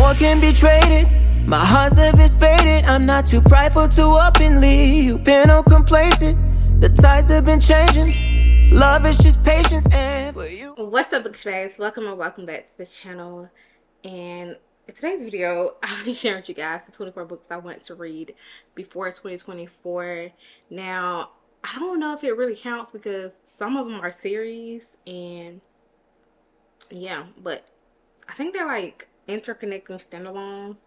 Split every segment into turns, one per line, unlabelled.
more can be traded. My heart's have been spaded. I'm not too prideful to up and leave. You've been all complacent. The tides have been changing. Love is just patience, and for you.
What's up, Bookmas? Welcome back to the channel. And in today's video, I'll be sharing with you guys the 24 books I want to read before 2024. Now, I don't know if it really counts because some of them are series, and yeah, but I think they're like interconnecting standalones,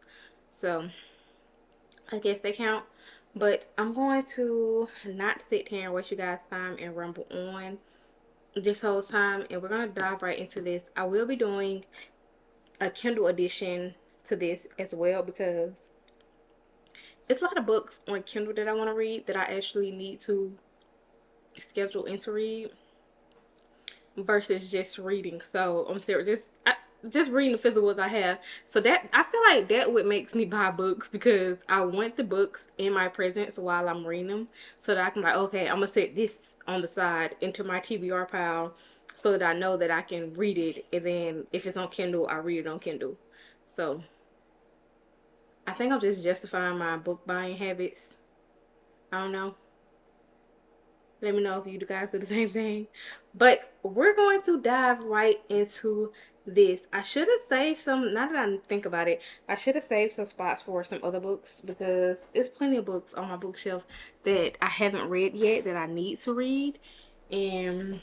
so I guess they count. But I'm going to not sit here and waste you guys' time and rumble on this whole time, and we're gonna dive right into this. I will be doing a Kindle edition to this as well because it's a lot of books on Kindle that I want to read that I actually need to schedule in to read versus just reading. So I'm serious, just reading the physical ones I have. So that, I feel like that what makes me buy books, because I want the books in my presence while I'm reading them, so that I can, like, okay, I'm gonna set this on the side into my TBR pile so that I know that I can read it, and then if it's on Kindle, I read it on Kindle. So I think I'm just justifying my book buying habits. I don't know. Let me know if you guys do the same thing. But we're going to dive right into this. I should have saved some, now that I think about it, I should have saved some spots for some other books, because there's plenty of books on my bookshelf that I haven't read yet that I need to read. And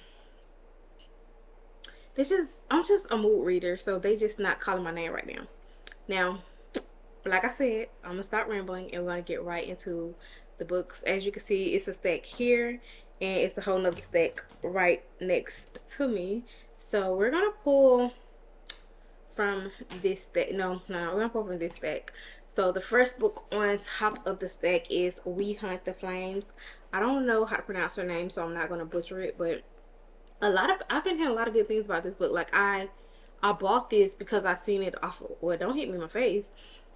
I'm just a mood reader, so they just not calling my name right now. Now, like I said, I'm gonna stop rambling and we're gonna get right into the books. As you can see, it's a stack here, and it's a whole nother stack right next to me. So we're gonna pull from this stack. No, we're gonna pull from this stack. So the first book on top of the stack is We Hunt the Flames. I don't know how to pronounce her name, so I'm not gonna butcher it, but I've been hearing a lot of good things about this book. Like, I bought this because I seen it off of, well, don't hit me in my face.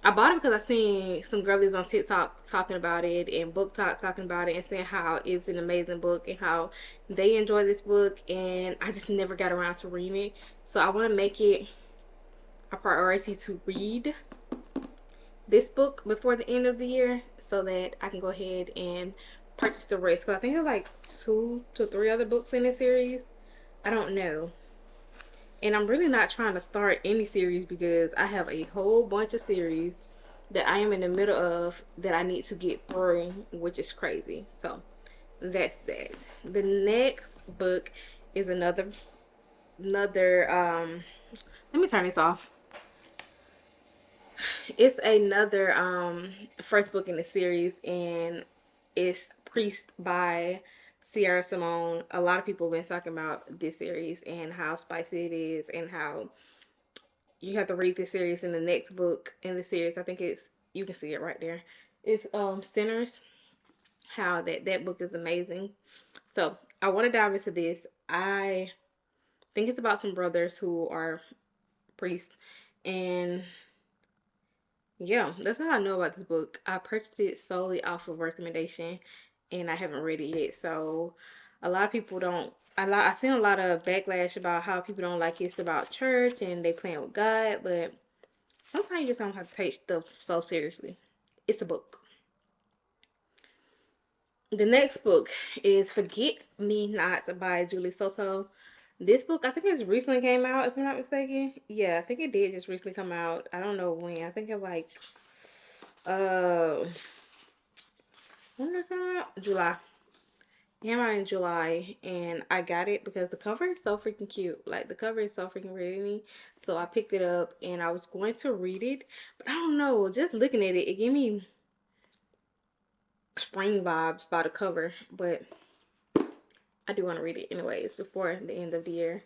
I bought it because I seen some girlies on TikTok talking about it, and Book Talk talking about it, and saying how it's an amazing book and how they enjoy this book, and I just never got around to reading it. So I want to make it a priority to read this book before the end of the year so that I can go ahead and purchase the rest, because I think there's like 2 to 3 other books in this series. I don't know. And I'm really not trying to start any series because I have a whole bunch of series that I am in the middle of that I need to get through, which is crazy. So that's that. The next book is another let me turn this off. It's another first book in the series, and it's Priest by Sierra Simone. A lot of people have been talking about this series and how spicy it is, and how you have to read this series in the next book in the series. I think it's, you can see it right there. It's Sinners. How that book is amazing. So I want to dive into this. I think it's about some brothers who are priests, and yeah, that's how I know about this book. I purchased it solely off of recommendation, and I haven't read it yet. So a lot of people don't. I've seen a lot of backlash about how people don't like it's about church and they playing with God, but sometimes you just don't have to take stuff so seriously. It's a book. The next book is Forget Me Not by Julie Soto. This book, I think it's recently came out, if I'm not mistaken. Yeah, I think it did just recently come out. I don't know when. I think it like when did it come out? July. It came out in July, and I got it because the cover is so freaking cute. Like, the cover is so freaking pretty. So I picked it up and I was going to read it, but I don't know, just looking at it, it gave me spring vibes by the cover, but I do want to read it anyways before the end of the year.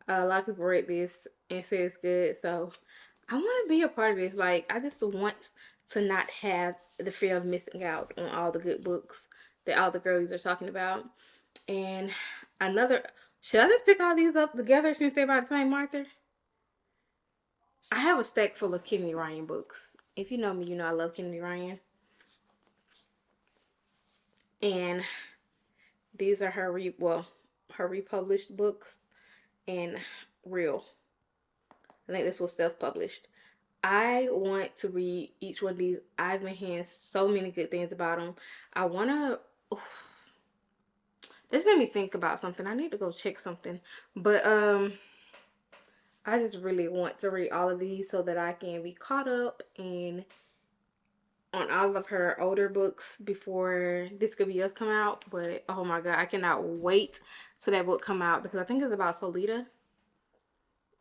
A lot of people read this and say it's good, so I want to be a part of this. Like, I just want to not have the fear of missing out on all the good books that all the girlies are talking about. And another, should I just pick all these up together since they're by the same author? I have a stack full of Kennedy Ryan books. If you know me, you know I love Kennedy Ryan. And these are her republished books, and real. I think this was self-published. I want to read each one of these. I've been hearing so many good things about them. I want to. This made me think about something. I need to go check something. But I just really want to read all of these so that I can be caught up and on all of her older books before This Could Be Us come out. But oh my god, I cannot wait till that book come out, because I think it's about Solita.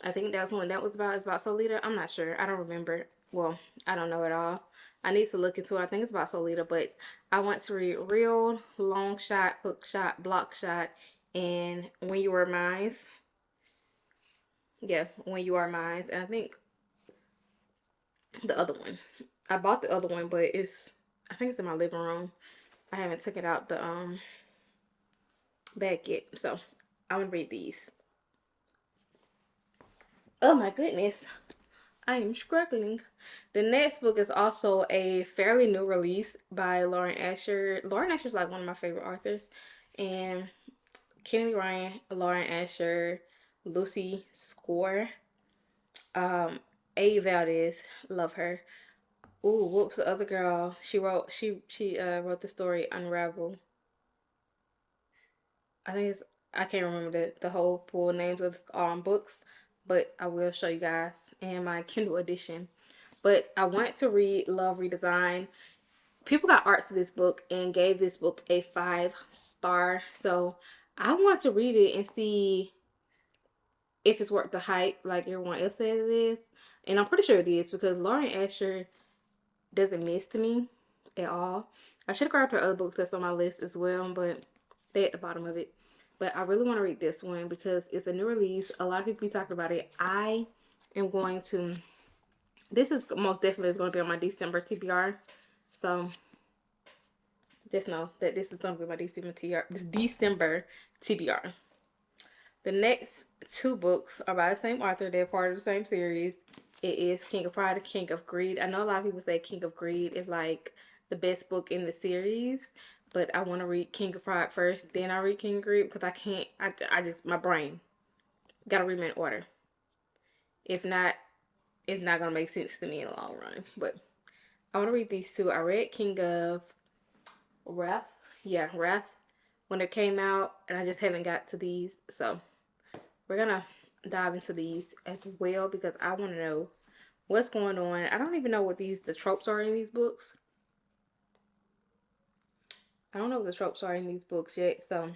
I think that's what that was about. It's about Solita. I'm not sure. I don't remember. Well, I don't know at all. I need to look into it. I think it's about Solita, but I want to read Real, Long Shot, Hook Shot, Block Shot, and When You Were Mine. Yeah, When You Are Mine. And I think the other one. I bought the other one, but I think it's in my living room. I haven't took it out the bag yet. So I want to read these. Oh my goodness. I am struggling. The next book is also a fairly new release by Lauren Asher. Lauren Asher is like one of my favorite authors. And Kennedy Ryan, Lauren Asher, Lucy Score, A. Valdez, love her. Ooh, whoops, the other girl. She wrote the story Unravel. I can't remember the whole full names of the books, but I will show you guys in my Kindle edition. But I want to read Love Redesign. People got arts to this book and gave this book a 5-star. So I want to read it and see if it's worth the hype like everyone else says it is. And I'm pretty sure it is, because Lauren Asher doesn't miss to me at all. I should have grabbed her other books that's on my list as well, but they're at the bottom of it. But I really want to read this one because it's a new release. A lot of people be talking about it. I am going to... This is most definitely going to be on my December TBR. So just know that this is going to be my December TBR. The next two books are by the same author. They're part of the same series. It is King of Pride and King of Greed. I know a lot of people say King of Greed is like the best book in the series, but I want to read King of Pride first, then I read King of Greed, because I can't, I just, my brain gotta read them in order. If not, it's not gonna make sense to me in the long run. But I want to read these two. I read King of Wrath. Yeah, Wrath when it came out, and I just haven't got to these. So we're gonna dive into these as well, because I want to know what's going on. I don't even know what the tropes are in these books. I don't know what the tropes are in these books yet. So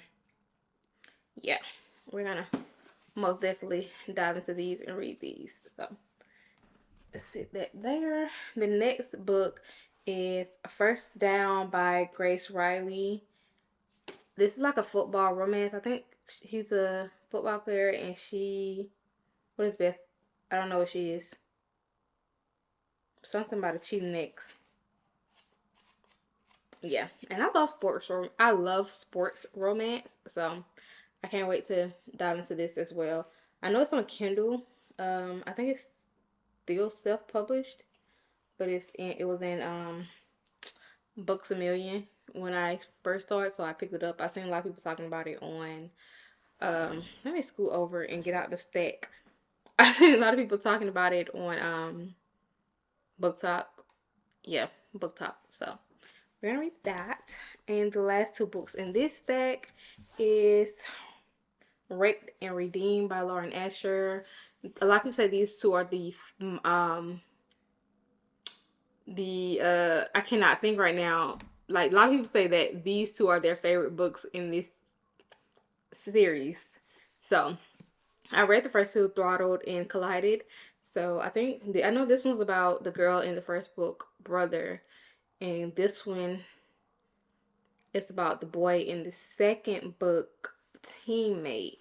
yeah, we're gonna most definitely dive into these and read these. So let's sit that there. The next book is First Down by Grace Riley. This is like a football romance. I think he's a football player and what is Beth? I don't know what she is. Something about a cheating ex. Yeah, and I love sports romance, so I can't wait to dive into this as well. I know it's on Kindle. I think it's still self-published, but it was in Books A Million when I first started, so I picked it up. I seen a lot of people talking about it on let me scoot over and get out the stack. I seen a lot of people talking about it on Book Talk. Yeah, Book Talk. So we're gonna read that. And the last two books in this stack is Wrecked and Redeemed by Lauren Asher. A lot of people say these two are I cannot think right now. Like, a lot of people say that these two are their favorite books in this series. So I read the first two, Throttled and Collided. So I know this one's about the girl in the first book, Brother, and this one is about the boy in the second book, Teammate.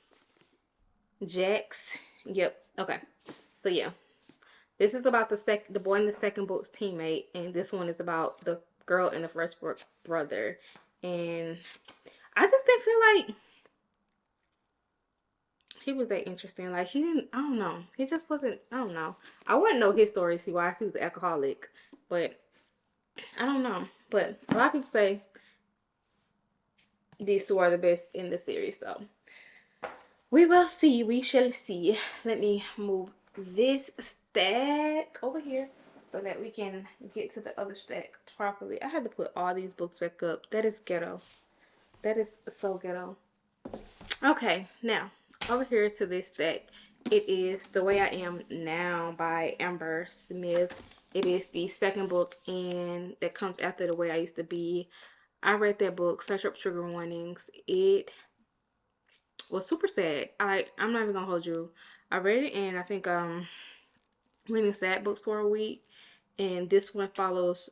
Jax. Yep. Okay. So yeah, this is about the boy in the second book's teammate, and this one is about the girl in the first book, Brother. And I just didn't feel like he was that interesting. Like, he didn't, I don't know. He just wasn't, I don't know. I wouldn't know his story, see why he was an alcoholic. But I don't know. But a lot of people say these two are the best in the series. So we will see. We shall see. Let me move this stack over here so that we can get to the other stack properly. I had to put all these books back up. That is ghetto. That is so ghetto. Okay, now over here to this stack. It is The Way I Am Now by Amber Smith. It is the second book and that comes after The Way I Used to Be. I read that book, Search Up Trigger Warnings. It was super sad. I'm not even gonna hold you. I read it and I think reading sad books for a week, and this one follows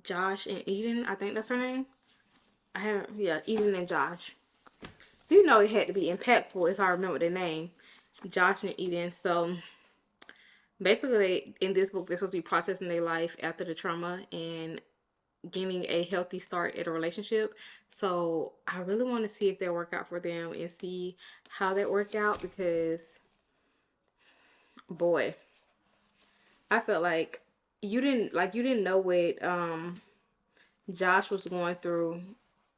Josh and Eden. I think that's her name. Eden and Josh. So you know it had to be impactful if I remember the name, Josh and Eden. So basically, in this book, they're supposed to be processing their life after the trauma and getting a healthy start at a relationship. So I really want to see if that work out for them and see how that worked out, because boy, I felt like you didn't know what Josh was going through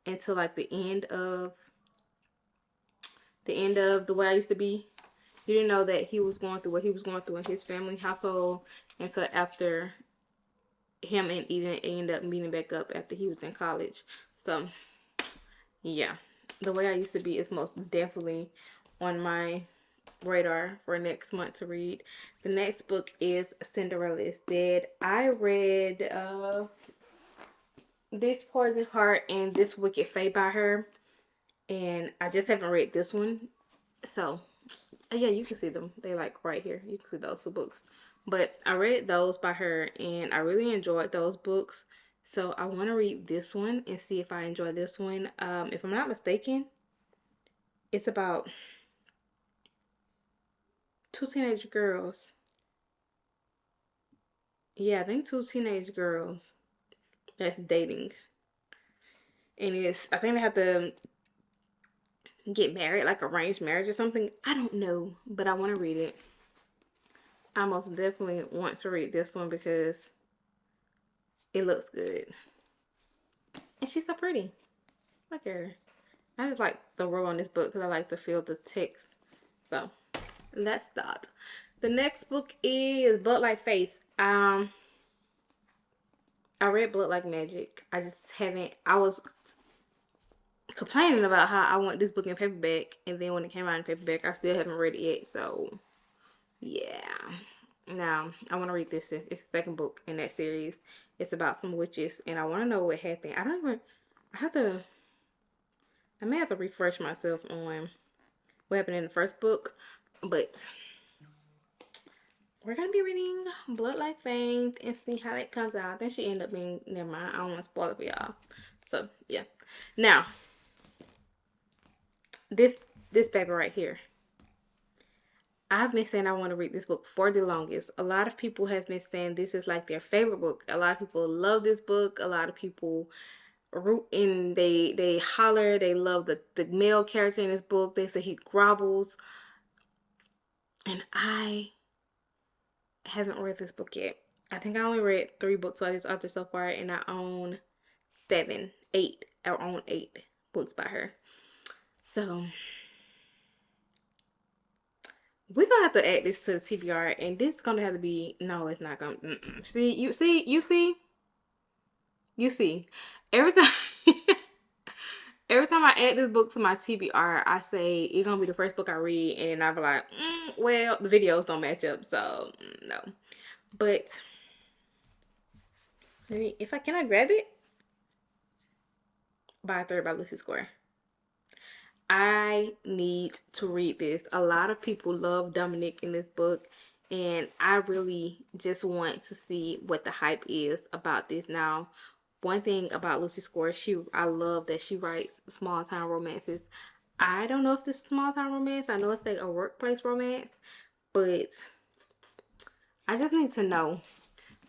until like the end of The Way I Used to Be. You didn't know that he was going through what he was going through in his family household until after him and Eden ended up meeting back up after he was in college. So yeah, The Way I Used to Be is most definitely on my radar for next month to read. The next book is Cinderella is Dead. I read This Poison Heart and This Wicked Fate by her, and I just haven't read this one. So yeah, you can see them. They like right here. You can see those two books. But I read those by her and I really enjoyed those books. So I want to read this one and see if I enjoy this one. If I'm not mistaken, it's about two teenage girls. Yeah, I think two teenage girls that's dating. And I think they have to get married, like arranged marriage or something. I don't know, but I want to read it. I most definitely want to read this one because it looks good. And she's so pretty. Look at her. I just like the roll on this book because I like to feel the text. So that's that. The next book is Blood Like Faith. I read Blood Like Magic. I just haven't. I was complaining about how I want this book in paperback, and then when it came out in paperback, I still haven't read it yet. So yeah. Now I want to read this. It's the second book in that series. It's about some witches, and I want to know what happened. I may have to refresh myself on what happened in the first book, but we're gonna be reading Blood Like Faith and see how that comes out. I think she ended up being, never mind, I don't want to spoil it for y'all. So yeah. Now this paper right here. I've been saying I want to read this book for the longest. A lot of people have been saying this is like their favorite book. A lot of people love this book. A lot of people root in, they holler, they love the male character in this book. They say he grovels. And I haven't read this book yet. I think I only read 3 books by this author so far, and I own 8 books by her. So we're gonna have to add this to the TBR, and this is gonna have to be, no, it's not gonna, you see, every time every time I add this book to my TBR, I say it's gonna be the first book I read, and I'll be like, well, the videos don't match up, so no. But can I grab it? By a Third by Lucy Score. I need to read this. A lot of people love Dominic in this book, and I really just want to see what the hype is about this. Now, one thing about Lucy Score, I love that she writes small town romances. I don't know if this is small town romance. I know it's like a workplace romance, but I just need to know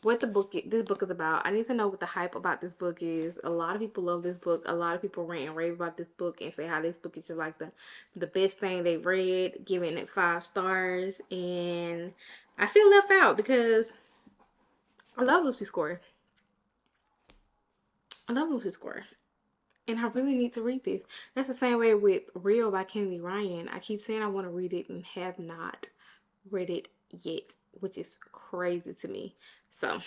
what this book is about. I need to know what the hype about this book is. A lot of people love this book. A lot of people rant and rave about this book and say how this book is just like the best thing they've read, giving it 5 stars. And I feel left out because I love Lucy Score. And I really need to read this. That's the same way with Real by Kennedy Ryan. I keep saying I want to read it and have not read it yet, which is crazy to me. So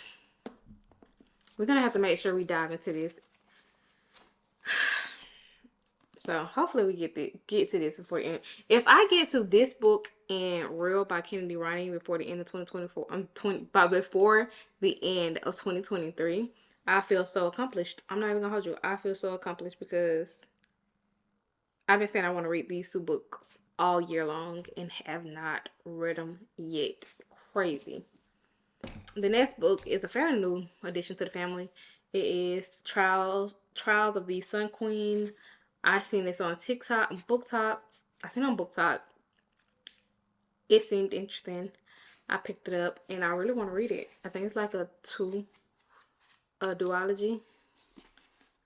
we're gonna have to make sure we dive into this. So hopefully we get to this before the end. If I get to this book in Real by Kennedy Ronnie before the end of 2024, before the end of 2023, I feel so accomplished. I'm not even gonna hold you. I feel so accomplished because I've been saying I want to read these 2 books all year long and have not read them yet. Crazy. The next book is a fairly new addition to the family. It is Trials of the Sun Queen. I seen this on TikTok, Book Talk. I seen it on Book Talk. It seemed interesting. I picked it up and I really want to read it. I think it's like a duology.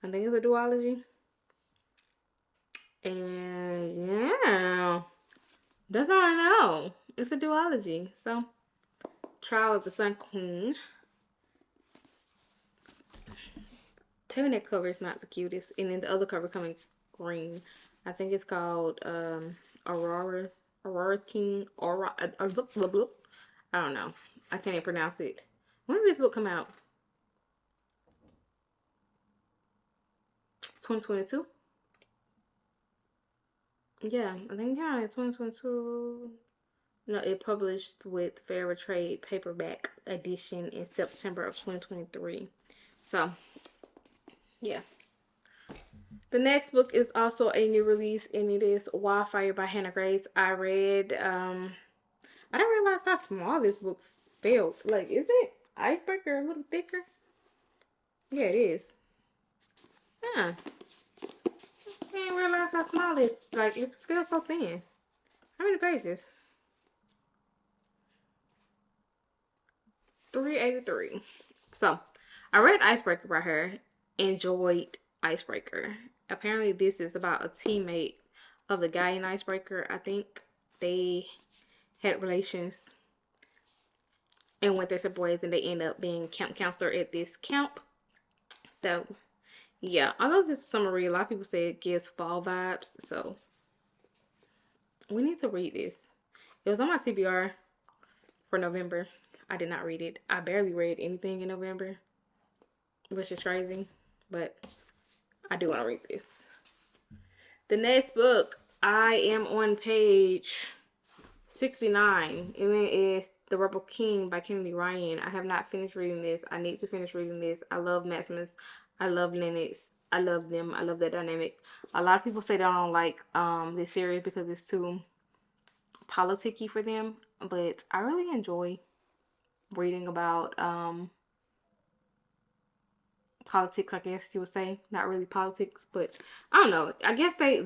I think it's a duology. And yeah, that's all I know. It's a duology. So, Trial of the Sun Queen. Tell me that cover is not the cutest. And then the other cover coming green. I think it's called Aurora's King. I don't know. I can't even pronounce it. When did this book come out? 2022? Yeah, I think yeah, 2022. No, it published with Fair Trade paperback edition in September of 2023. So, yeah. The next book is also a new release, and it is Wildfire by Hannah Grace. I didn't realize how small this book felt. Like, is it Icebreaker a little thicker? Yeah, it is. Yeah. I didn't realize how small it is. Like, it feels so thin. How many pages? 383. So, I read Icebreaker by her. Enjoyed Icebreaker. Apparently, this is about a teammate of the guy in Icebreaker. I think they had relations and went their separate ways, and they end up being camp counselor at this camp. So, yeah, although this is summer read, a lot of people say it gives fall vibes. So, we need to read this. It was on my TBR for November. I did not read it. I barely read anything in November, which is crazy, but I do want to read this. The next book, I am on page 69, and it is The Rebel King by Kennedy Ryan. I have not finished reading this. I need to finish reading this. I love Maximus. I love Lennox. I love them. I love that dynamic. A lot of people say they don't like this series because it's too politicky for them, but I really enjoy reading about politics, I guess you would say. Not really politics, but I don't know. I guess I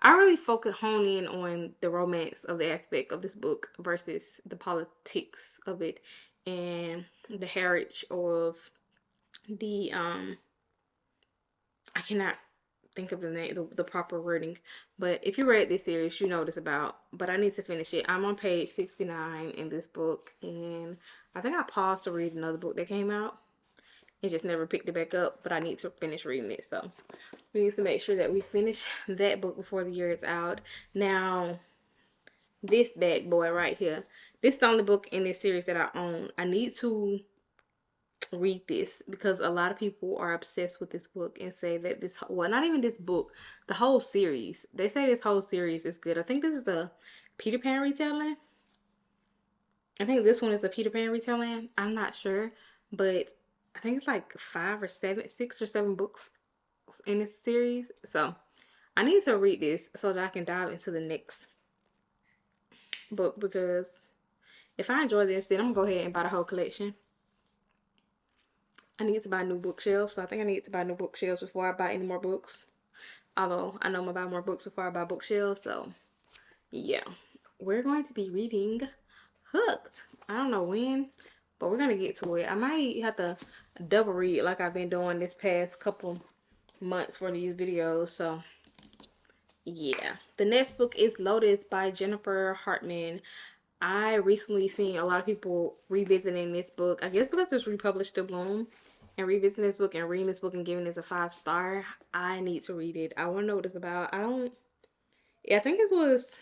really hone in on the romance of the aspect of this book versus the politics of it and the heritage of the I cannot think of the name, the proper wording, but if you read this series, you know what it's about. But I need to finish it. I'm on page 69 in this book, and I think I paused to read another book that came out. It just never picked it back up, but I need to finish reading it. So we need to make sure that we finish that book before the year is out. Now, this bad boy right here, this is the only book in this series that I own. I need to read this because a lot of people are obsessed with this book and say that not even this book, the whole series. They say this whole series is good. I think this is the Peter Pan retelling. I think this one is a Peter Pan retelling. I'm not sure, but I think it's like 6 or 7 books in this series. So I need to read this so that I can dive into the next book, because if I enjoy this, then I'm gonna go ahead and buy the whole collection. I need to buy new bookshelves, so I think I need to buy new bookshelves before I buy any more books. Although I know I'm gonna buy more books before I buy bookshelves, so yeah. We're going to be reading Hooked. I don't know when, but we're gonna get to it. I might have to double read like I've been doing this past couple months for these videos, so yeah. The next book is Lotus by Jennifer Hartman. I recently seen a lot of people revisiting this book. I guess because it's republished through Bloom, and revisiting this book and reading this book and giving this a 5-star. I need to read it. I want to know what it's about. I think it was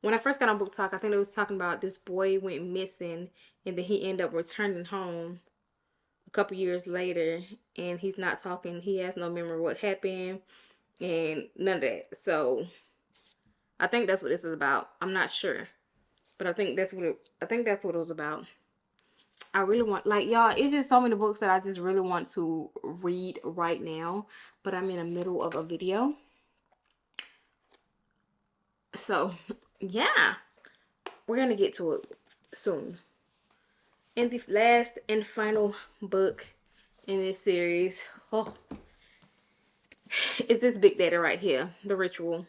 when I first got on Book Talk, I think it was talking about this boy went missing and then he ended up returning home a couple years later, and he's not talking. He has no memory of what happened and none of that. So I think that's what this is about. I'm not sure, but I think that's what it was about. I really want, like, y'all, it's just so many books that I just really want to read right now, but I'm in the middle of a video. So, yeah, we're going to get to it soon. And the last and final book in this series, is this Big Daddy right here, The Ritual.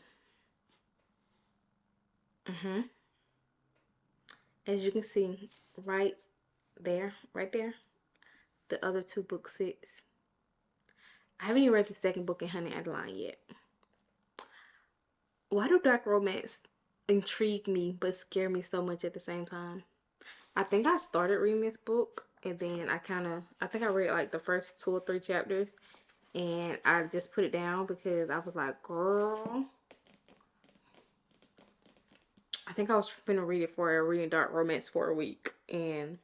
As you can see, right there, the other two book sets. I haven't even read the second book in Honey Adeline yet. Why do dark romance intrigue me but scare me so much at the same time? I think I started reading this book and then I think I read like the first 2 or 3 chapters and I just put it down because I was like, girl, I think I was finna read it for reading dark romance for a week, and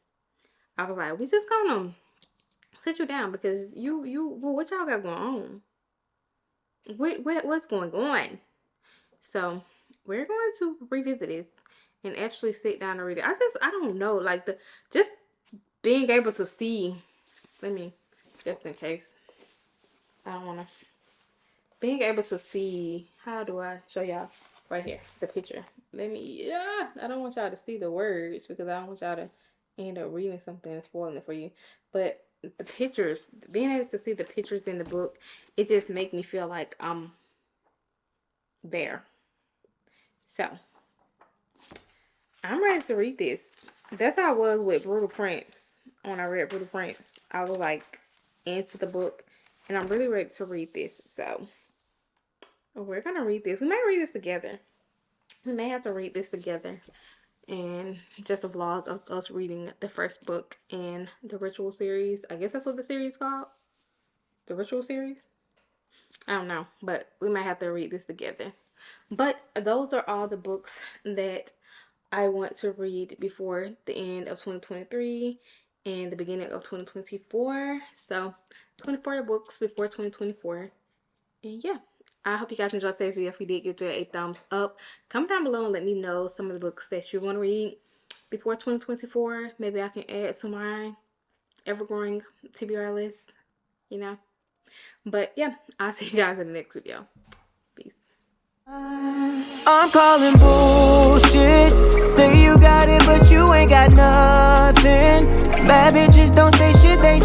I was like, we just gonna sit you down because well, what y'all got going on? What's going on? So we're going to revisit this and actually sit down and read it. I don't know, like just being able to see, just in case, I don't want to, being able to see, how do I show y'all? Right here, the picture. I don't want y'all to see the words because I don't want y'all to end up reading something and spoiling it for you. But the pictures, being able to see the pictures in the book, it just makes me feel like I'm there. So, I'm ready to read this. That's how I was with Brutal Prince. When I read Brutal Prince, I was like into the book, and I'm really ready to read this. So, we're gonna read this. We may read this together. We may have to read this together, and just a vlog of us reading the first book in the Ritual series. I guess that's what the series is called. The Ritual series. I don't know, but we might have to read this together. But those are all the books that I want to read before the end of 2023 and the beginning of 2024. So 24 books before 2024. And yeah, I hope you guys enjoyed today's video. If you did, give it a thumbs up. Comment down below and let me know some of the books that you want to read before 2024. Maybe I can add to my ever-growing TBR list, you know. But yeah, I'll see you guys in the next video. Peace.
I'm calling bullshit. Say you got it, but you ain't got nothing. Bad bitches don't say shit, they